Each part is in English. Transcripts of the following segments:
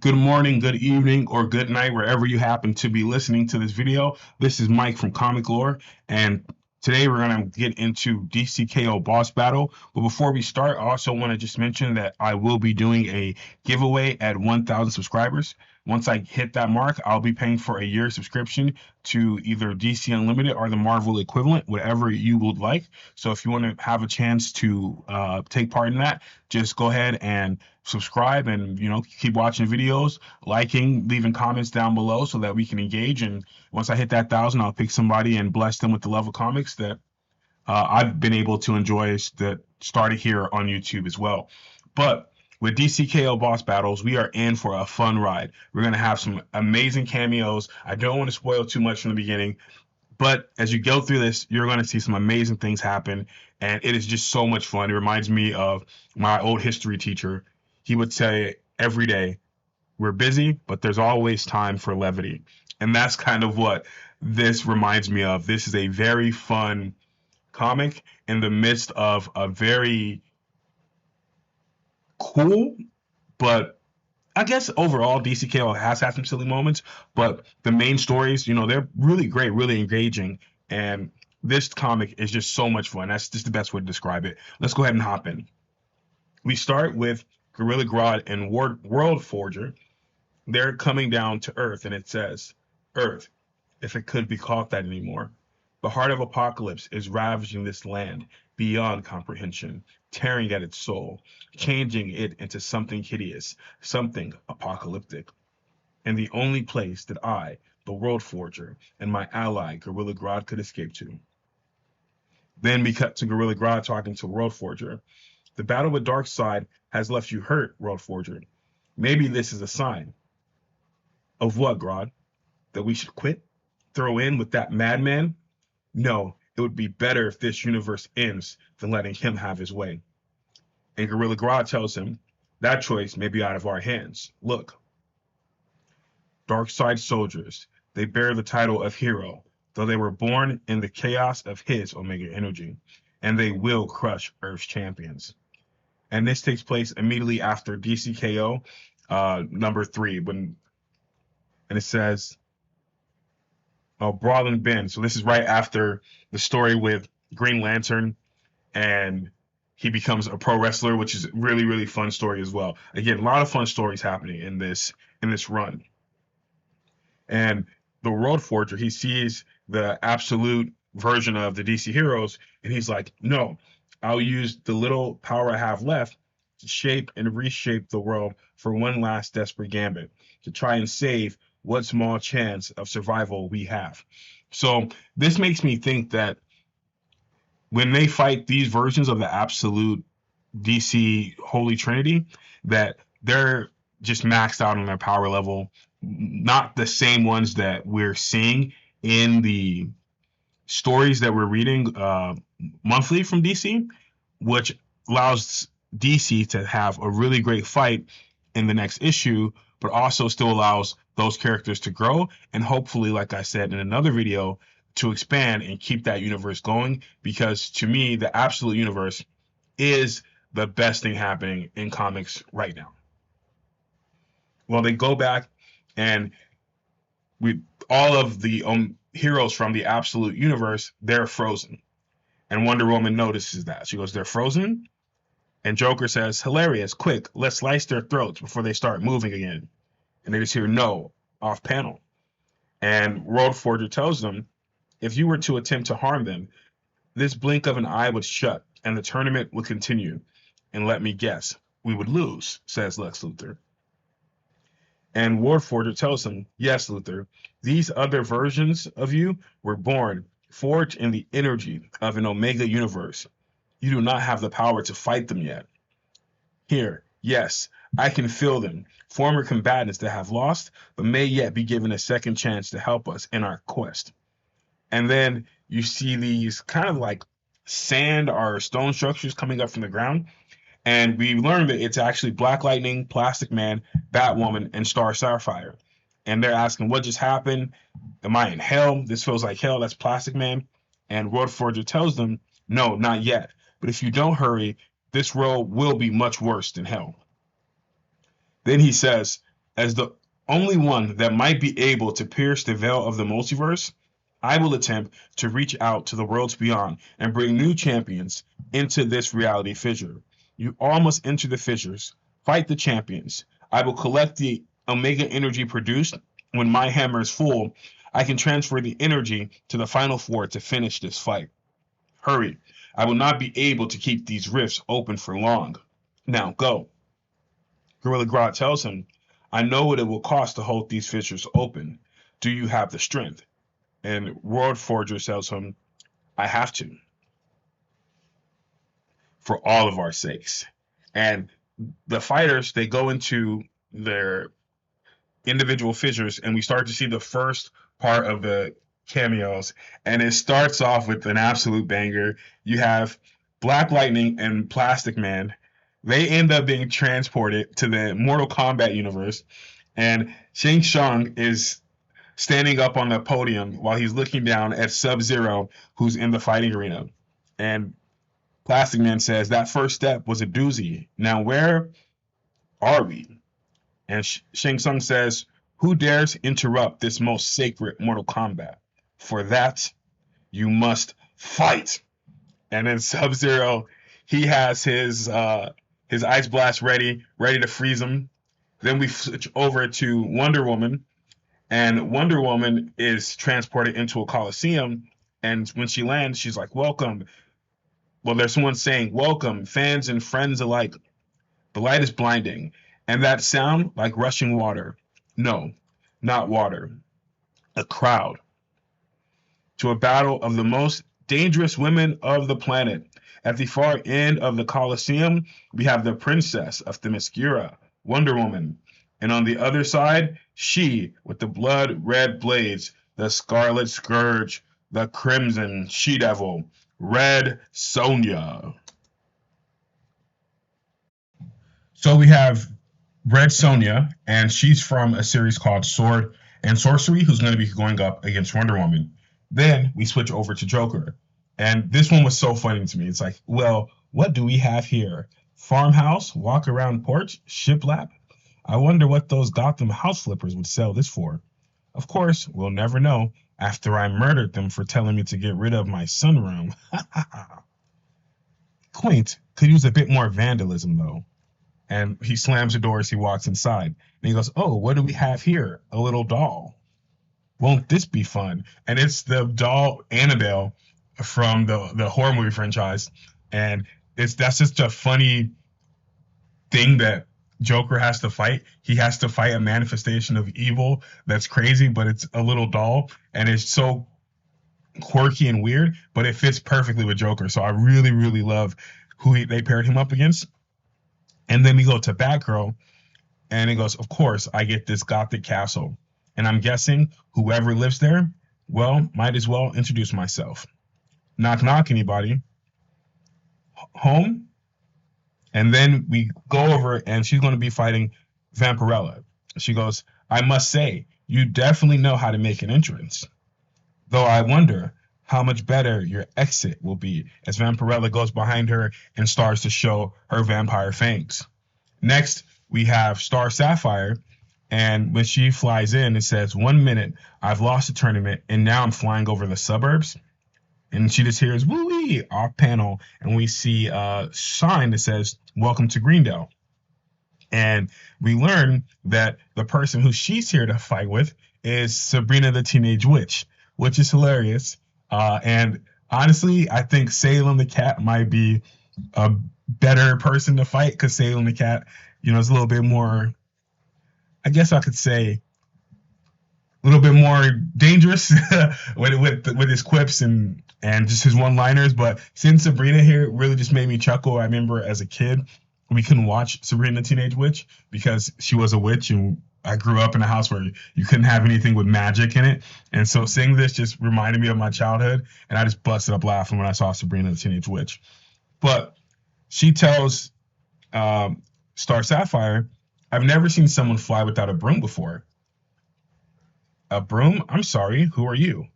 Good morning, good evening, or good night, wherever you happen to be listening to this video. This is Mike from Comic Lore, and today we're going to get into DCKO Boss Battle. But before we start, I also want to just mention that I will be doing a giveaway at 1,000 subscribers. Once I hit that mark, I'll be paying for a year subscription to either DC Unlimited or the Marvel equivalent, whatever you would like. So if you want to have a chance to take part in that, just go ahead and subscribe and keep watching videos, liking, leaving comments down below so that we can engage. And once I hit that 1,000, I'll pick somebody and bless them with the love of comics that I've been able to enjoy that started here on YouTube as well. But with DCKO Boss Battles, we are in for a fun ride. We're going to have some amazing cameos. I don't want to spoil too much from the beginning, but as you go through this, you're going to see some amazing things happen, and it is just so much fun. It reminds me of my old history teacher. He would say every day, we're busy, but there's always time for levity. And that's kind of what this reminds me of. This is a very fun comic in the midst of a very cool, but I guess overall DCKO has had some silly moments, but the main stories, they're really great, really engaging, and this comic is just so much fun. That's just the best way to describe it. Let's go ahead and hop in. We start with Gorilla Grodd and World Forger. They're coming down to Earth, and it says, Earth, if it could be called that anymore. The heart of apocalypse is ravaging this land beyond comprehension, tearing at its soul, changing it into something hideous, something apocalyptic. And the only place that I, the World Forger, and my ally, Gorilla Grodd, could escape to. Then we cut to Gorilla Grodd talking to World Forger. The battle with Darkseid has left you hurt, World Forger. Maybe this is a sign. Of what, Grodd? That we should quit? Throw in with that madman? No, it would be better if this universe ends than letting him have his way. And Gorilla Grodd tells him, that choice may be out of our hands. Look. Darkseid soldiers, they bear the title of hero, though they were born in the chaos of his Omega energy, and they will crush Earth's champions. And this takes place immediately after DCKO number 3, and it says, Brawlin' Ben. So this is right after the story with Green Lantern, and he becomes a pro wrestler, which is a really, really fun story as well. Again, a lot of fun stories happening in this run. And the World Forger, he sees the absolute version of the DC heroes, and he's like, no, I'll use the little power I have left to shape and reshape the world for one last desperate gambit, to try and save what small chance of survival we have. So this makes me think that when they fight these versions of the absolute DC Holy Trinity, that they're just maxed out on their power level, not the same ones that we're seeing in the stories that we're reading monthly from DC, which allows DC to have a really great fight in the next issue, but also still allows those characters to grow and hopefully, like I said in another video, to expand and keep that universe going, because to me, the absolute universe is the best thing happening in comics right now. Well, they go back and all of the heroes from the absolute universe, they're frozen. And Wonder Woman notices that. She goes, they're frozen? And Joker says, hilarious, quick, let's slice their throats before they start moving again. And they just hear no, off panel. And World Forger tells them, if you were to attempt to harm them, this blink of an eye would shut and the tournament would continue. And let me guess, we would lose, says Lex Luthor. And World Forger tells him, yes, Luthor, these other versions of you were born, forged in the energy of an Omega universe. You do not have the power to fight them yet. Here, yes, I can feel them, former combatants that have lost, but may yet be given a second chance to help us in our quest. And then you see these kind of like sand or stone structures coming up from the ground. And we learned that it's actually Black Lightning, Plastic Man, Batwoman, and Star Sapphire. And they're asking, what just happened? Am I in hell? This feels like hell. That's Plastic Man. And World Forger tells them, no, not yet. But if you don't hurry, this road will be much worse than hell. Then he says, As the only one that might be able to pierce the veil of the multiverse, I will attempt to reach out to the worlds beyond and bring new champions into this reality fissure. You all must enter the fissures, fight the champions. I will collect the Omega energy produced. When my hammer is full, I can transfer the energy to the final four to finish this fight. Hurry. I will not be able to keep these rifts open for long. Now go. Gorilla Grodd tells him, I know what it will cost to hold these fissures open. Do you have the strength? And World Forger tells him, I have to, for all of our sakes. And the fighters, they go into their individual fissures, and we start to see the first part of the cameos. And it starts off with an absolute banger. You have Black Lightning and Plastic Man. They end up being transported to the Mortal Kombat universe, and Shang Tsung is standing up on the podium while he's looking down at Sub-Zero, who's in the fighting arena. And Plastic Man says that first step was a doozy. Now where are we? And Shang Tsung says, who dares interrupt this most sacred Mortal Kombat? For that, you must fight. And then Sub-Zero, he has his ice blast ready to freeze him. Then we switch over to Wonder Woman, and Wonder Woman is transported into a coliseum. And when she lands, she's like, welcome. Well, there's someone saying, welcome, fans and friends alike. The light is blinding, and that sound like rushing water. No, not water. A crowd. To a battle of the most dangerous women of the planet. At the far end of the Coliseum, we have the princess of Themyscira, Wonder Woman. And on the other side, she with the blood-red blades, the scarlet scourge, the crimson she-devil, Red Sonja. So we have Red Sonja, and she's from a series called Sword and Sorcery, who's going to be going up against Wonder Woman. Then we switch over to Joker. And this one was so funny to me. It's like, well, what do we have here? Farmhouse, walk around porch, shiplap? I wonder what those Gotham house flippers would sell this for. Of course, we'll never know after I murdered them for telling me to get rid of my sunroom. Quaint, could use a bit more vandalism, though. And he slams the door as he walks inside. And he goes, oh, what do we have here? A little doll. Won't this be fun? And it's the doll Annabelle from the horror movie franchise. And that's just a funny thing that Joker has to fight. He has to fight a manifestation of evil that's crazy, but it's a little doll, and it's so quirky and weird, but it fits perfectly with Joker. So I really, really love who they paired him up against. And then we go to Batgirl, and it goes, of course, I get this gothic castle. And I'm guessing whoever lives there, well, might as well introduce myself. Knock, knock, anybody? Home? And then we go over, and she's going to be fighting Vampirella. She goes, I must say, you definitely know how to make an entrance. Though I wonder how much better your exit will be as Vampirella goes behind her and starts to show her vampire fangs. Next, we have Star Sapphire, and when she flies in, it says, 1 minute, I've lost the tournament, and now I'm flying over the suburbs. And she just hears woo-wee off panel, and we see a sign that says, welcome to Greendale. And we learn that the person who she's here to fight with is Sabrina the Teenage Witch, which is hilarious. And honestly, I think Salem the Cat might be a better person to fight, because Salem the Cat, is a little bit more, I guess I could say, a little bit more dangerous with his quips and just his one-liners. But seeing Sabrina here really just made me chuckle. I remember as a kid, we couldn't watch Sabrina the Teenage Witch because she was a witch, and I grew up in a house where you couldn't have anything with magic in it. And so seeing this just reminded me of my childhood, and I just busted up laughing when I saw Sabrina the Teenage Witch. But she tells Star Sapphire, I've never seen someone fly without a broom before. A broom? I'm sorry, who are you?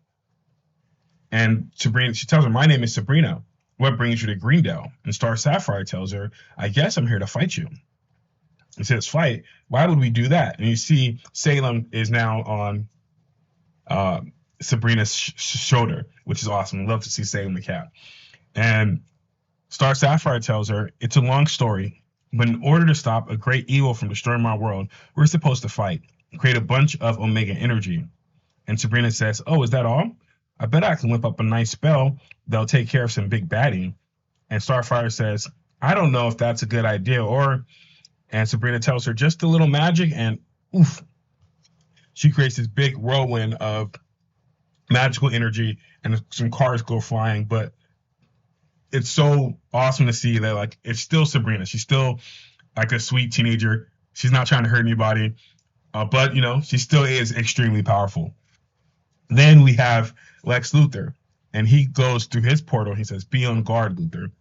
And Sabrina, she tells her, my name is Sabrina. What brings you to Greendale? And Star Sapphire tells her, I guess I'm here to fight you. He says, fight. Why would we do that? And you see Salem is now on uh, Sabrina's shoulder, which is awesome. I love to see Salem the cat. And Star Sapphire tells her, it's a long story, but in order to stop a great evil from destroying my world, we're supposed to fight, create a bunch of Omega energy. And Sabrina says, oh, is that all? I bet I can whip up a nice spell that'll take care of some big baddie. And Starfire says, I don't know if that's a good idea. And Sabrina tells her just a little magic, and oof, she creates this big whirlwind of magical energy, and some cars go flying. But it's so awesome to see that, like, it's still Sabrina. She's still like a sweet teenager. She's not trying to hurt anybody, but she still is extremely powerful. Then we have Lex Luthor, and he goes through his portal. He says, "Be on guard, Luthor.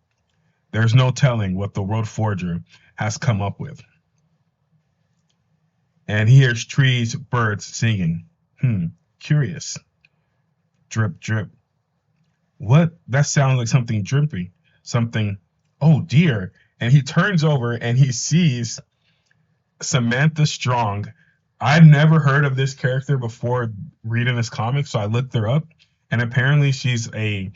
There's no telling what the World Forger has come up with." And he hears trees, birds singing. Curious. Drip, drip. What? That sounds like something dripping. Something, oh dear. And he turns over and he sees Samantha Strong. I've never heard of this character before reading this comic, so I looked her up. And apparently she's a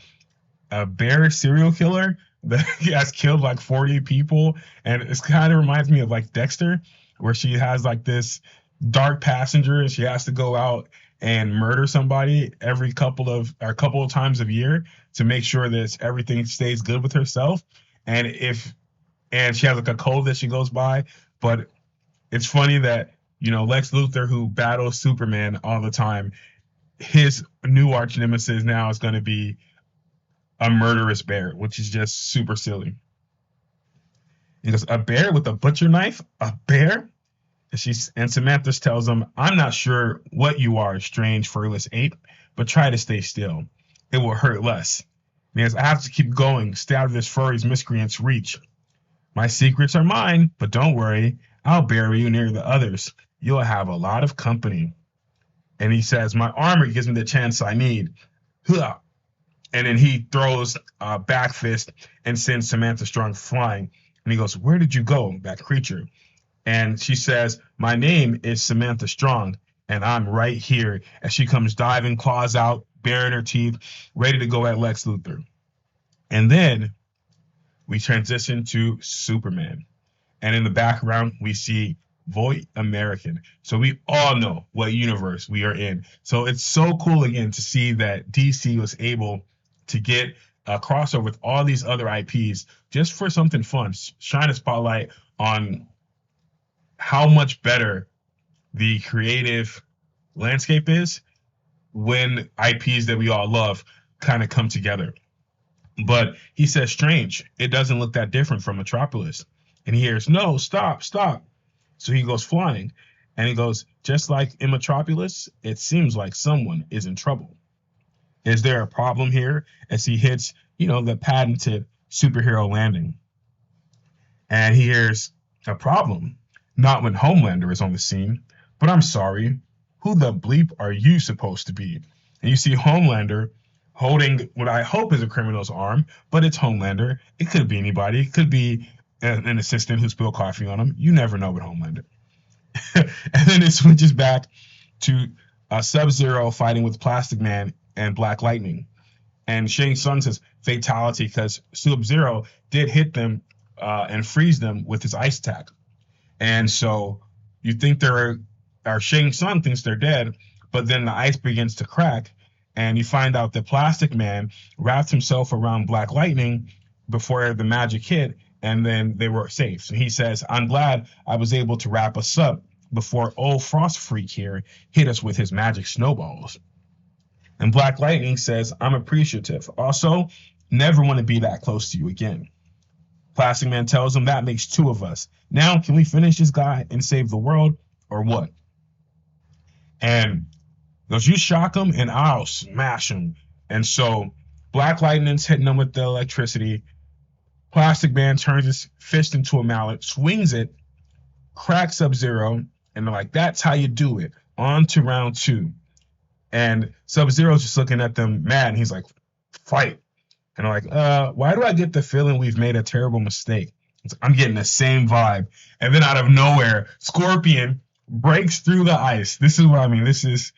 bear serial killer that has killed like 40 people. And it kind of reminds me of like Dexter, where she has like this dark passenger and she has to go out and murder somebody every couple of times a year to make sure that everything stays good with herself. And she has like a code that she goes by. But it's funny that, Lex Luthor, who battles Superman all the time, his new arch nemesis now is going to be a murderous bear, which is just super silly. He goes, a bear with a butcher knife? A bear? And Samantha tells him, I'm not sure what you are, strange furless ape, but try to stay still. It will hurt less. And he goes, I have to keep going, stay out of this furry's miscreant's reach. My secrets are mine, but don't worry, I'll bury you near the others. You'll have a lot of company. And he says, my armor gives me the chance I need. And then he throws a back fist and sends Samantha Strong flying. And he goes, where did you go, that creature? And she says, my name is Samantha Strong, and I'm right here. As she comes diving, claws out, baring her teeth, ready to go at Lex Luthor. And then we transition to Superman. And in the background, we see Voight American. So we all know what universe we are in. So it's so cool again to see that DC was able to get a crossover with all these other IPs just for something fun. Shine a spotlight on how much better the creative landscape is when IPs that we all love kind of come together. But he says, strange, it doesn't look that different from Metropolis. And he hears, no, stop. So he goes flying, and he goes, just like in Metropolis, it seems like someone is in trouble. Is there a problem here? As he hits, the patented superhero landing. And he hears, a problem? Not when Homelander is on the scene. But I'm sorry, who the bleep are you supposed to be? And you see Homelander holding what I hope is a criminal's arm, but it's Homelander. It could be anybody. It could be an assistant who spilled coffee on him. You never know with Homelander. And then it switches back to Sub-Zero fighting with Plastic Man and Black Lightning. And Shang Tsung says fatality because Sub-Zero did hit them and freeze them with his ice attack. And so you think Shang Tsung thinks they're dead, but then the ice begins to crack, and you find out that Plastic Man wrapped himself around Black Lightning before the magic hit, and then they were safe. So he says, I'm glad I was able to wrap us up before old Frost Freak here hit us with his magic snowballs. And Black Lightning says, I'm appreciative. Also, never want to be that close to you again. Plastic Man tells him that makes two of us. Now, can we finish this guy and save the world, or what? And goes, you shock him and I'll smash him. And so Black Lightning's hitting him with the electricity. Plastic Man turns his fist into a mallet, swings it, cracks Sub-Zero, and they're like, that's how you do it. On to round two. And Sub-Zero's just looking at them mad, and he's like, fight. And they're like, why do I get the feeling we've made a terrible mistake? I'm getting the same vibe. And then out of nowhere, Scorpion breaks through the ice. This is what I mean. This is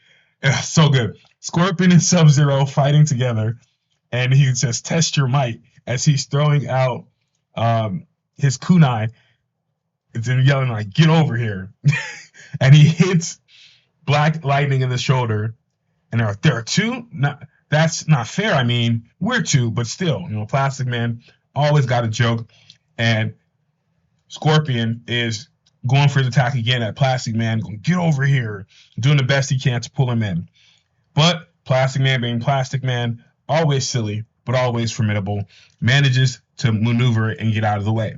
so good. Scorpion and Sub-Zero fighting together, and he says, "Test your might," as he's throwing out his kunai, and then yelling like, "Get over here!" And he hits Black Lightning in the shoulder, and there are two. That's not fair. I mean, we're two, but still, Plastic Man always got a joke, and Scorpion is going for his attack again at Plastic Man, going, "Get over here," doing the best he can to pull him in. But Plastic Man, being Plastic Man, always silly, but always formidable, manages to maneuver and get out of the way.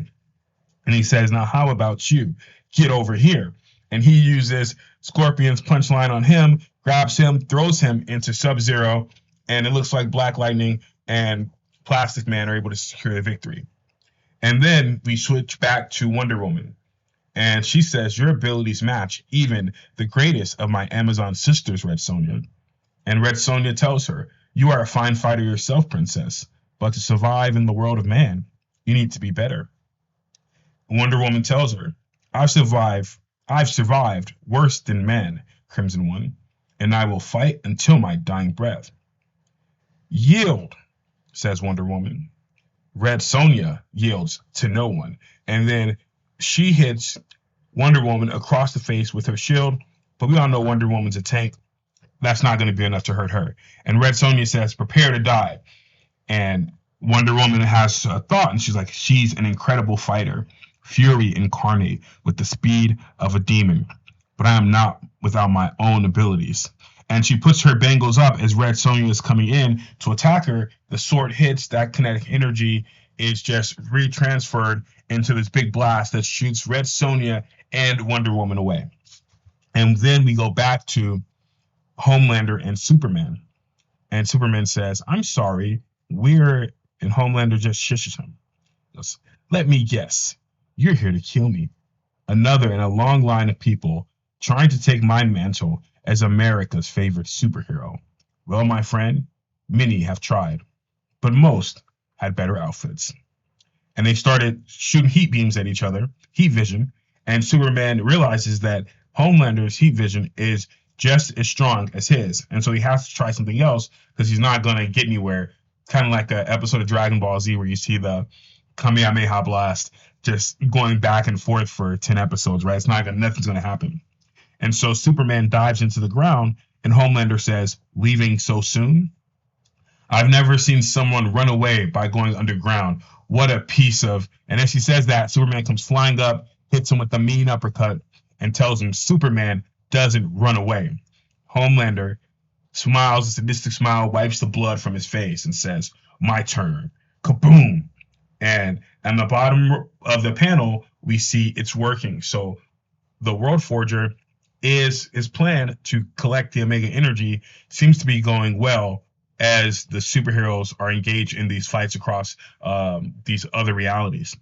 And he says, "Now, how about you? Get over here." And he uses Scorpion's punchline on him, grabs him, throws him into Sub-Zero, and it looks like Black Lightning and Plastic Man are able to secure the victory. And then we switch back to Wonder Woman. And she says, "Your abilities match even the greatest of my Amazon sisters, Red Sonja." And Red Sonja tells her, "You are a fine fighter yourself, princess, but to survive in the world of man, you need to be better." Wonder Woman tells her, I've survived worse than men, Crimson One, and I will fight until my dying breath." "Yield," says Wonder Woman. Red Sonja yields to no one, and then she hits Wonder Woman across the face with her shield, but we all know Wonder Woman's a tank. That's not going to be enough to hurt her. And Red Sonja says, "Prepare to die." And Wonder Woman has a thought, and she's like, "She's an incredible fighter, fury incarnate with the speed of a demon, but I am not without my own abilities." And she puts her bangles up as Red Sonja is coming in to attack her. The sword hits, that kinetic energy is just retransferred into this big blast that shoots Red Sonja and Wonder Woman away. And then we go back to Homelander and Superman. And Superman says, "I'm sorry, we're..." And Homelander just shushes him. He goes, "Let me guess, you're here to kill me. Another in a long line of people trying to take my mantle as America's favorite superhero. Well, my friend, many have tried, but most had better outfits." And they started shooting heat beams at each other, heat vision, and Superman realizes that Homelander's heat vision is just as strong as his, and so he has to try something else because he's not going to get anywhere. Kind of like an episode of Dragon Ball Z where you see the Kamehameha blast just going back and forth for 10 episodes, right? Nothing's going to happen. And so Superman dives into the ground, and Homelander says, "Leaving so soon? I've never seen someone run away by going underground. What a piece of..." And as he says that, Superman comes flying up, hits him with a mean uppercut, and tells him Superman doesn't run away. Homelander smiles a sadistic smile, wipes the blood from his face, and says, "My turn." Kaboom! And at the bottom of the panel, we see it's working. So the World Forger is his plan to collect the Omega Energy seems to be going well as the superheroes are engaged in these fights across these other realities.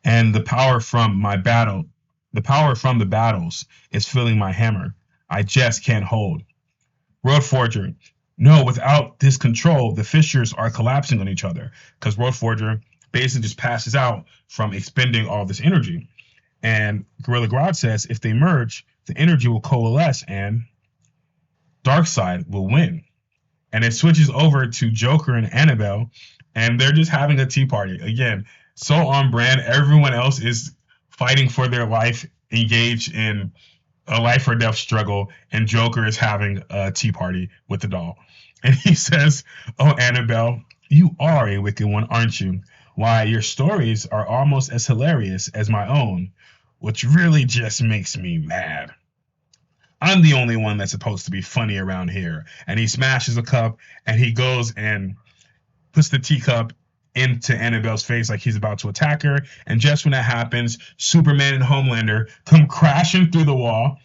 And the power from the battles is filling my hammer. I just can't hold. World Forger, no, without this control, the fissures are collapsing on each other because World Forger basically just passes out from expending all this energy. And Gorilla Grodd says if they merge, the energy will coalesce and Darkseid will win. And it switches over to Joker and Annabelle, and they're just having a tea party. Again, so on brand. Everyone else is fighting for their life, engaged in a life or death struggle, and Joker is having a tea party with the doll. And he says, "Oh, Annabelle, you are a wicked one, aren't you? Why, your stories are almost as hilarious as my own, which really just makes me mad. I'm the only one that's supposed to be funny around here." And he smashes a cup, and he goes and puts the teacup into Annabelle's face like he's about to attack her. And just when that happens, Superman and Homelander come crashing through the wall.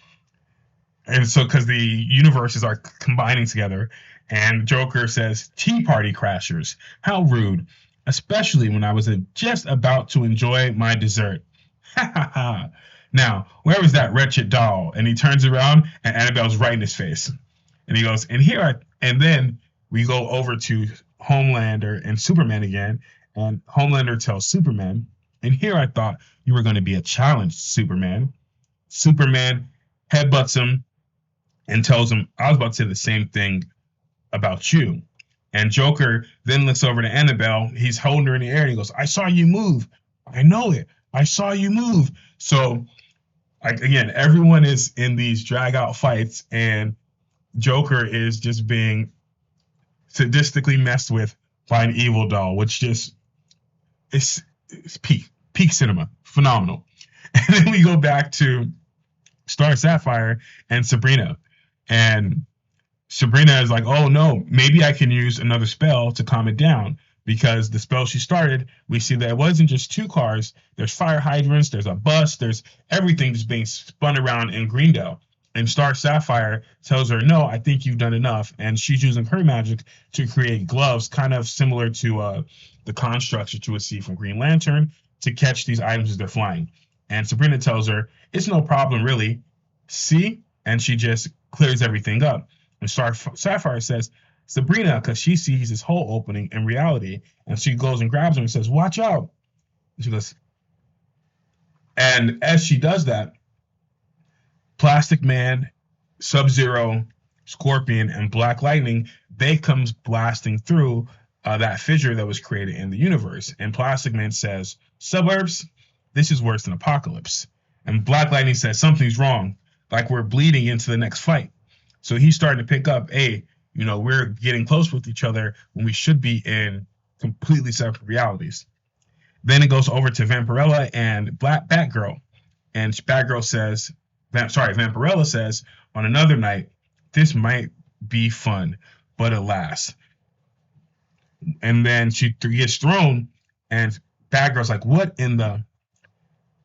And so, because the universes are combining together, and Joker says, "Tea party crashers, how rude, especially when I was just about to enjoy my dessert. Ha ha ha. Now, where was that wretched doll?" And he turns around, and Annabelle's right in his face. And he goes, and then we go over to Homelander and Superman again, and Homelander tells Superman, And here I thought you were going to be a challenge, Superman. Superman headbutts him and tells him, I was about to say the same thing about you. And Joker then looks over to Annabelle. He's holding her in the air and he goes, I saw you move. I know it. I saw you move. So, again, everyone is in these drag out fights, and Joker is just being sadistically messed with by an evil doll, which just it's peak cinema. Phenomenal. And then we go back to Star Sapphire and Sabrina. And Sabrina is like, oh no, maybe I can use another spell to calm it down. Because the spell she started, we see that it wasn't just two cars. There's fire hydrants, there's a bus, there's everything just being spun around in Greendale. And Star Sapphire tells her, no, I think you've done enough. And she's using her magic to create gloves, kind of similar to the constructs that you would see from Green Lantern, to catch these items as they're flying. And Sabrina tells her, it's no problem, really. See? And she just clears everything up. And Star Sapphire says, Sabrina, because she sees this hole opening in reality, and she goes and grabs him and says, watch out. And she goes, and as she does that, Plastic Man, Sub-Zero, Scorpion, and Black Lightning, they comes blasting through that fissure that was created in the universe. And Plastic Man says, suburbs, this is worse than Apocalypse. And Black Lightning says, something's wrong, like we're bleeding into the next fight. So he's starting to pick up, hey, we're getting close with each other when we should be in completely separate realities. Then it goes over to Vampirella and Batgirl. And Batgirl says, Vampirella says, on another night, this might be fun, but alas. And then she gets thrown, and Batgirl's like, what in the...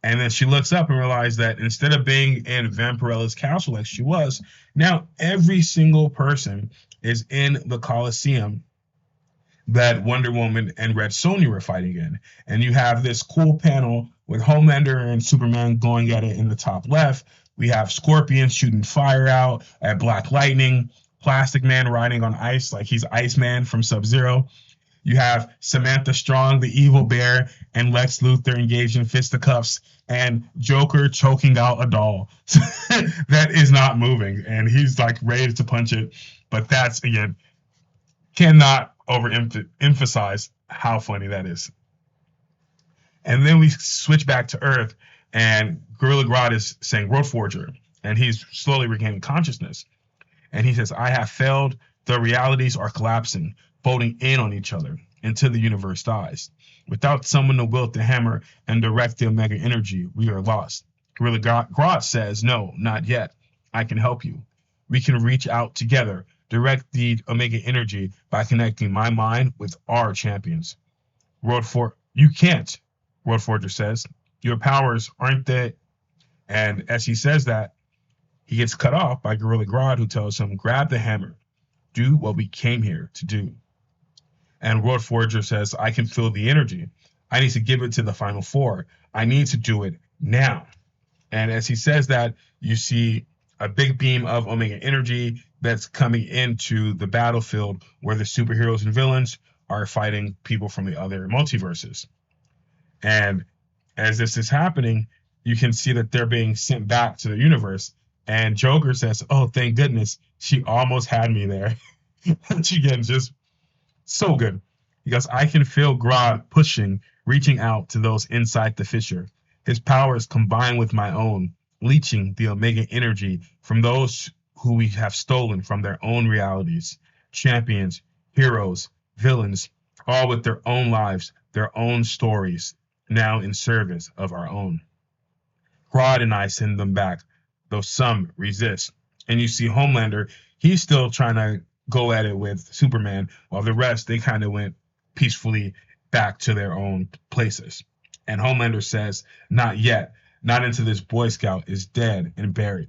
And then she looks up and realizes that instead of being in Vampirella's castle like she was, now every single person is in the Coliseum that Wonder Woman and Red Sonja were fighting in. And you have this cool panel with Homelander and Superman going at it in the top left. We have Scorpion shooting fire out at Black Lightning, Plastic Man riding on ice like he's Iceman from Sub-Zero. You have Samantha Strong, the evil bear, and Lex Luthor engaged in fisticuffs, and Joker choking out a doll that is not moving, and he's like ready to punch it. But that's, again, cannot overemphasize how funny that is. And then we switch back to Earth, and Gorilla Grodd is saying Road Forger, and he's slowly regaining consciousness. And he says, I have failed. The realities are collapsing, folding in on each other until the universe dies. Without someone to wield the hammer and direct the Omega energy, we are lost. Gorilla Grodd says, no, not yet. I can help you. We can reach out together, direct the Omega energy by connecting my mind with our champions. You can't, Road Forger says. Your powers aren't that. And as he says that, he gets cut off by Gorilla Grodd, who tells him, grab the hammer. Do what we came here to do. And Road Forger says, I can feel the energy. I need to give it to the Final Four. I need to do it now. And as he says that, you see a big beam of Omega energy that's coming into the battlefield where the superheroes and villains are fighting people from the other multiverses. And as this is happening, you can see that they're being sent back to the universe. And Joker says, oh, thank goodness, she almost had me there. Which again, just so good. Because I can feel Grodd pushing, reaching out to those inside the fissure. His powers combine with my own, leeching the Omega energy from those who we have stolen from their own realities. Champions, heroes, villains, all with their own lives, their own stories, now in service of our own. Grodd and I send them back, though some resist. And you see Homelander, he's still trying to go at it with Superman, while the rest, they kind of went peacefully back to their own places. And Homelander says, not yet, not until this Boy Scout is dead and buried.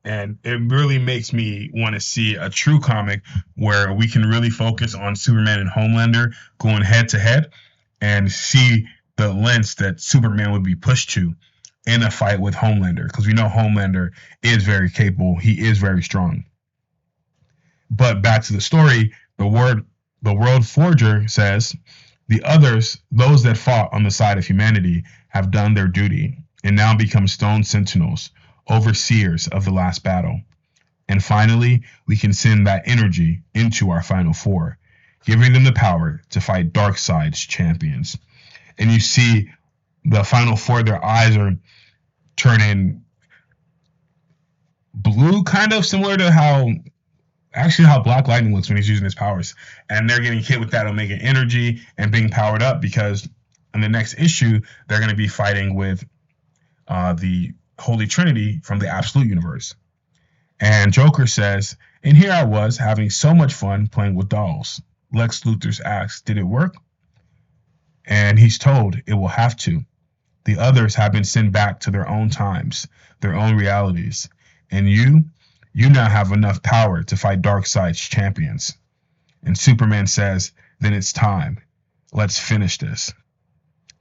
And it really makes me want to see a true comic where we can really focus on Superman and Homelander going head to head and see the lengths that Superman would be pushed to in a fight with Homelander. Because we know Homelander is very capable. He is very strong. But back to the story, the World Forger says, The others, those that fought on the side of humanity, have done their duty and now become stone sentinels, overseers of the last battle. And finally, we can send that energy into our final four, giving them the power to fight Darkseid's champions. And you see the final four, their eyes are turning blue, kind of similar to how Black Lightning looks when he's using his powers. And they're getting hit with that Omega energy and being powered up because in the next issue, they're going to be fighting with the Holy Trinity from the Absolute Universe. And Joker says, and here I was having so much fun playing with dolls. Lex Luthor asks, did it work? And he's told it will have to. The others have been sent back to their own times, their own realities. And you now have enough power to fight Darkseid's champions. And Superman says, then it's time. Let's finish this.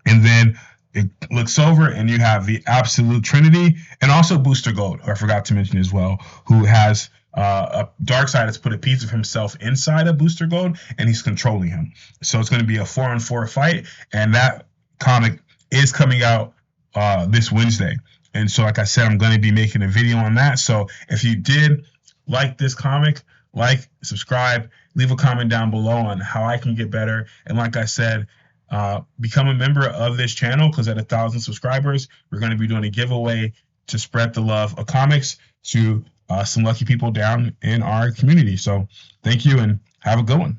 And then it looks over and you have the Absolute Trinity and also Booster Gold, who I forgot to mention as well, who has Darkseid has put a piece of himself inside of Booster Gold and he's controlling him. So it's going to be a 4-on-4 fight, and that comic is coming out this Wednesday. And so, like I said, I'm going to be making a video on that. So if you did like this comic, like, subscribe, leave a comment down below on how I can get better. And like I said, become a member of this channel, because at 1,000 subscribers, we're going to be doing a giveaway to spread the love of comics to some lucky people down in our community. So thank you and have a good one.